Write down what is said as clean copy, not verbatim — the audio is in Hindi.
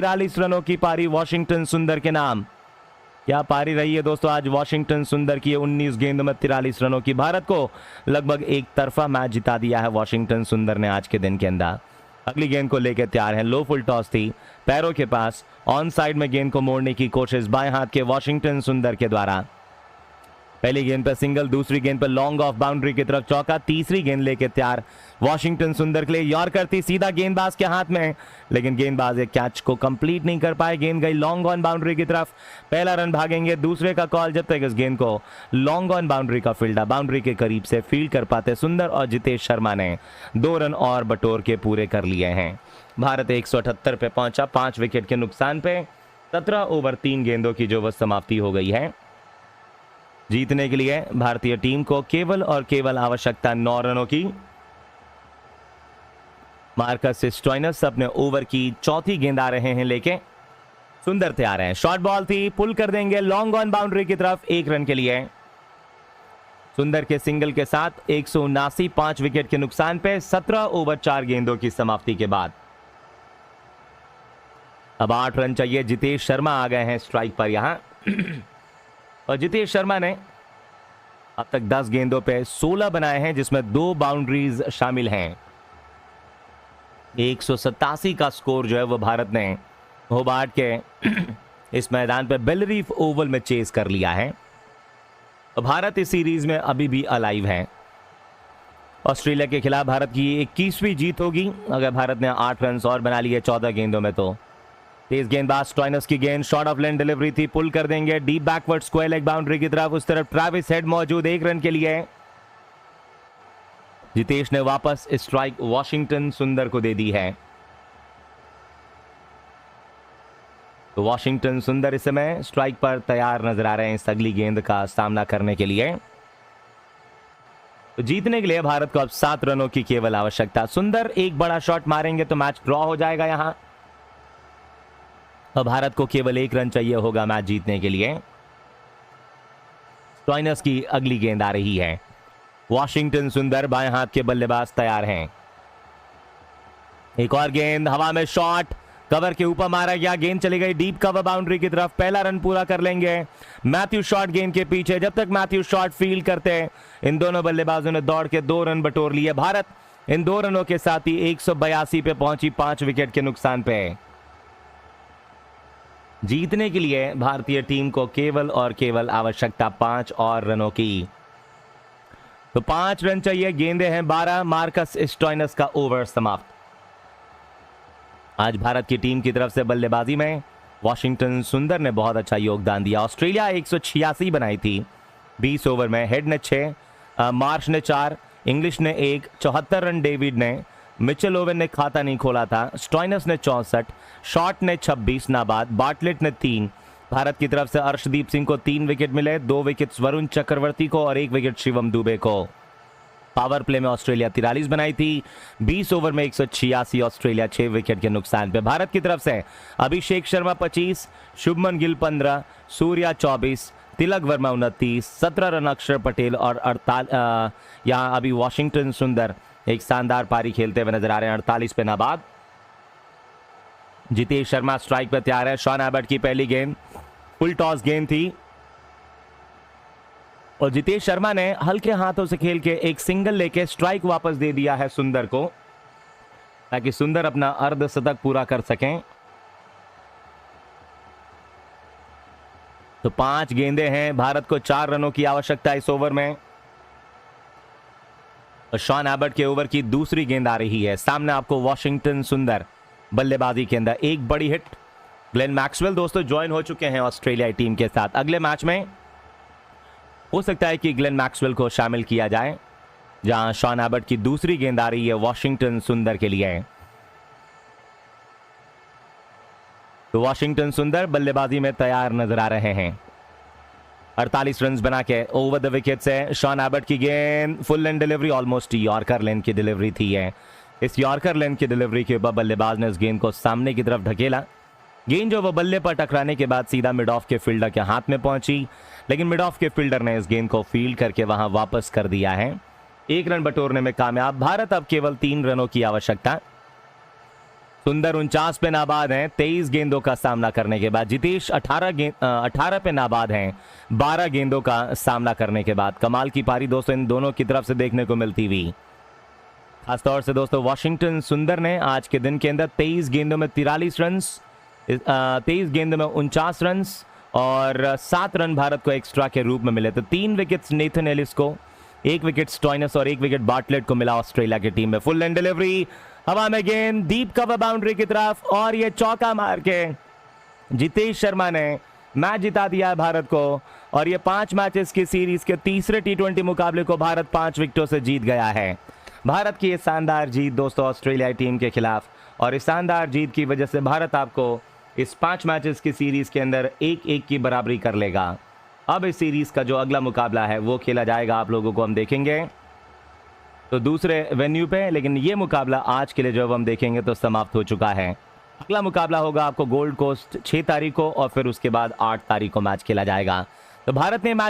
43 रनों की पारी वॉशिंगटन सुंदर के नाम। क्या पारी रही है दोस्तों आज वॉशिंगटन सुंदर की। 19 गेंदों में 43 रनों की। भारत को लगभग एक तरफा मैच जिता दिया है वॉशिंगटन सुंदर ने आज के दिन के अंदर। अगली गेंद को लेकर तैयार है। लो फुल टॉस थी पैरों के पास। ऑन साइड में गेंद को मोड़ने की कोशिश बाएं हाथ के वॉशिंगटन सुंदर के द्वारा। पहली गेंद पर सिंगल, दूसरी गेंद पर लॉन्ग ऑफ बाउंड्री की तरफ चौका, तीसरी गेंद लेके तैयार वॉशिंगटन सुंदर के लिए। यॉर्कर थी सीधा गेंदबाज के हाथ में, लेकिन गेंदबाज एक कैच को कंप्लीट नहीं कर पाए। गेंद गई लॉन्ग ऑन बाउंड्री की तरफ। पहला रन भागेंगे, दूसरे का कॉल जब तक इस गेंद को लॉन्ग ऑन बाउंड्री का फील्डर बाउंड्री के करीब से फील्ड कर पाते सुंदर और जितेश शर्मा ने 2 रन और बटोर के पूरे कर लिए हैं। भारत 178 पे पहुंचा 5 विकेट के नुकसान पे। 17 ओवर 3 गेंदों की जो वह समाप्ति हो गई है। जीतने के लिए भारतीय टीम को केवल और केवल आवश्यकता 9 रनों की। मार्कस स्टोइनस अपने ओवर की चौथी गेंद आ रहे हैं लेके। सुंदर तैयार हैं। शॉर्ट बॉल थी, पुल कर देंगे लॉन्ग ऑन बाउंड्री की तरफ 1 रन के लिए। सुंदर के सिंगल के साथ 179 5 विकेट के नुकसान पे 17 ओवर 4 गेंदों की समाप्ति के बाद। अब 8 रन चाहिए। जितेश शर्मा आ गए हैं स्ट्राइक पर यहां और जितेश शर्मा ने अब तक 10 गेंदों पे 16 बनाए हैं, जिसमें 2 बाउंड्रीज शामिल हैं। 187 का स्कोर जो है वो भारत ने होबार्ट के इस मैदान पे बेलरीफ ओवल में चेस कर लिया है। भारत इस सीरीज में अभी भी अलाइव है। ऑस्ट्रेलिया के खिलाफ भारत की 21वीं जीत होगी अगर भारत ने 8 रन और बना लिए 14 गेंदों में। तो तेज गेंदबाज स्टोइनस की गेंद शॉर्ट ऑफ लेंथ डिलीवरी थी, पुल कर देंगे deep backward square leg boundary की तरफ। उस तरफ ट्रेविस हेड मौजूद 1 रन के लिए। जितेश ने वापस स्ट्राइक वॉशिंगटन सुंदर को दे दी है। तो वॉशिंगटन सुंदर इस समय स्ट्राइक पर तैयार नजर आ रहे हैं इस अगली गेंद का सामना करने के लिए। तो जीतने के लिए भारत को अब 7 रनों की केवल आवश्यकता। सुंदर एक बड़ा शॉट मारेंगे तो मैच ड्रॉ हो जाएगा यहां। अब भारत को केवल 1 रन चाहिए होगा मैच जीतने के लिए। स्टोइनस की अगली गेंद आ रही है। वॉशिंगटन सुंदर बाएं हाथ के बल्लेबाज तैयार हैं। एक और गेंद हवा में, शॉट कवर के ऊपर मारा गया, गेंद चली गई डीप कवर बाउंड्री की तरफ। पहला रन पूरा कर लेंगे मैथ्यू शॉट गेंद के पीछे। जब तक मैथ्यू शॉट फील्ड करते इन दोनों बल्लेबाजों ने दौड़ के 2 रन बटोर लिए। भारत इन 2 रनों के साथ ही 182 पे पहुंची 5 विकेट के नुकसान पे। जीतने के लिए भारतीय टीम को केवल और केवल आवश्यकता 5 और रनों की। तो 5 रन चाहिए। गेंदे हैं 12। मार्कस स्टोइनस का ओवर समाप्त। आज भारत की टीम की तरफ से बल्लेबाजी में वॉशिंगटन सुंदर ने बहुत अच्छा योगदान दिया। ऑस्ट्रेलिया 186 बनाई थी 20 ओवर में। हेड ने 6, मार्श ने 4, इंग्लिश ने 1, 74 रन डेविड ने। मिचेल ओवन ने खाता नहीं खोला था। स्टोइनस ने 64, शॉट ने 26 नाबाद, बार्टलेट ने 3। भारत की तरफ से अर्शदीप सिंह को 3 विकेट मिले, 2 विकेट वरुण चक्रवर्ती को और 1 विकेट शिवम दुबे को। पावर प्ले में ऑस्ट्रेलिया 43 बनाई थी 20 ओवर में 186। ऑस्ट्रेलिया 6 विकेट के नुकसान पे। भारत की तरफ से अभिषेक शर्मा 25, शुभमन गिल 15, सूर्या 24, तिलक वर्मा 29, 17 रन अक्षर पटेल और 48। यहां अभी वॉशिंगटन सुंदर एक शानदार पारी खेलते हुए नजर आ रहे हैं 48 पे नाबाद। जितेश शर्मा स्ट्राइक पर तैयार है। शॉन एबर्ट की पहली गेंद फुल टॉस गेंद थी और जितेश शर्मा ने हल्के हाथों से खेल के एक सिंगल लेके स्ट्राइक वापस दे दिया है सुंदर को, ताकि सुंदर अपना अर्धशतक पूरा कर सकें। तो 5 गेंदें हैं। भारत को 4 रनों की आवश्यकता इस ओवर में। शॉन एबर्ट के ओवर की दूसरी गेंद आ रही है। सामने आपको वॉशिंगटन सुंदर बल्लेबाजी के अंदर एक बड़ी हिट। ग्लेन मैक्सवेल दोस्तों ज्वाइन हो चुके हैं ऑस्ट्रेलिया टीम के साथ। अगले मैच में हो सकता है कि ग्लेन मैक्सवेल को शामिल किया जाए, जहां शॉन एबर्ट की दूसरी गेंद आ रही है वॉशिंगटन सुंदर के लिए। तो वॉशिंगटन सुंदर बल्लेबाजी में तैयार नजर आ रहे हैं। 48 रन बना के ओवर द विकेट से शॉन एबर्ट की गेंद full length delivery, almost yorker length की डिलीवरी थी है। इस यॉर्कर लेंथ की डिलीवरी के ऊपर बल्लेबाज ने इस गेंद को सामने की तरफ ढकेला। गेंद जो वो बल्ले पर टकराने के बाद सीधा मिड ऑफ के फील्डर के हाथ में पहुंची, लेकिन मिड ऑफ के फील्डर ने इस गेंद को फील्ड करके वहां वापस कर दिया है। 1 रन बटोरने में कामयाब। भारत अब केवल 3 रनों की आवश्यकता। सुंदर 49 पे नाबाद हैं 23 गेंदों का सामना करने के बाद। जितेश 18 पे नाबाद हैं 12 गेंदों का सामना करने के बाद। कमाल की पारी दोस्तों इन दोनों की तरफ से देखने को मिलती हुई। खासतौर से दोस्तों वॉशिंगटन सुंदर ने आज के दिन के अंदर 23 गेंदों में 43 रन, 23 गेंदों में 49 रन और 7 रन भारत को एक्स्ट्रा के रूप में मिले। तो 3 विकेट्स नेथन एलिस को, 1 विकेट स्टॉइनस और 1 विकेट बार्टलेट को मिला ऑस्ट्रेलिया की टीम में। फुल एंड डिलीवरी, हवा में गेंद, डीप कवर बाउंड्री की तरफ और ये चौका मार के जितेश शर्मा ने मैच जिता दिया है भारत को। और ये 5 मैचेस की सीरीज के तीसरे T20 मुकाबले को भारत 5 विकेटों से जीत गया है। भारत की ये शानदार जीत दोस्तों ऑस्ट्रेलियाई टीम के खिलाफ, और इस शानदार जीत की वजह से भारत आपको इस 5 मैचेस की सीरीज के अंदर 1-1 की बराबरी कर लेगा। अब इस सीरीज का जो अगला मुकाबला है वो खेला जाएगा, आप लोगों को हम देखेंगे तो दूसरे वेन्यू पे, लेकिन ये मुकाबला आज के लिए जब हम देखेंगे तो समाप्त हो चुका है। अगला मुकाबला होगा आपको गोल्ड कोस्ट 6 तारीख को और फिर उसके बाद 8 तारीख को मैच खेला जाएगा। तो भारत ने मैच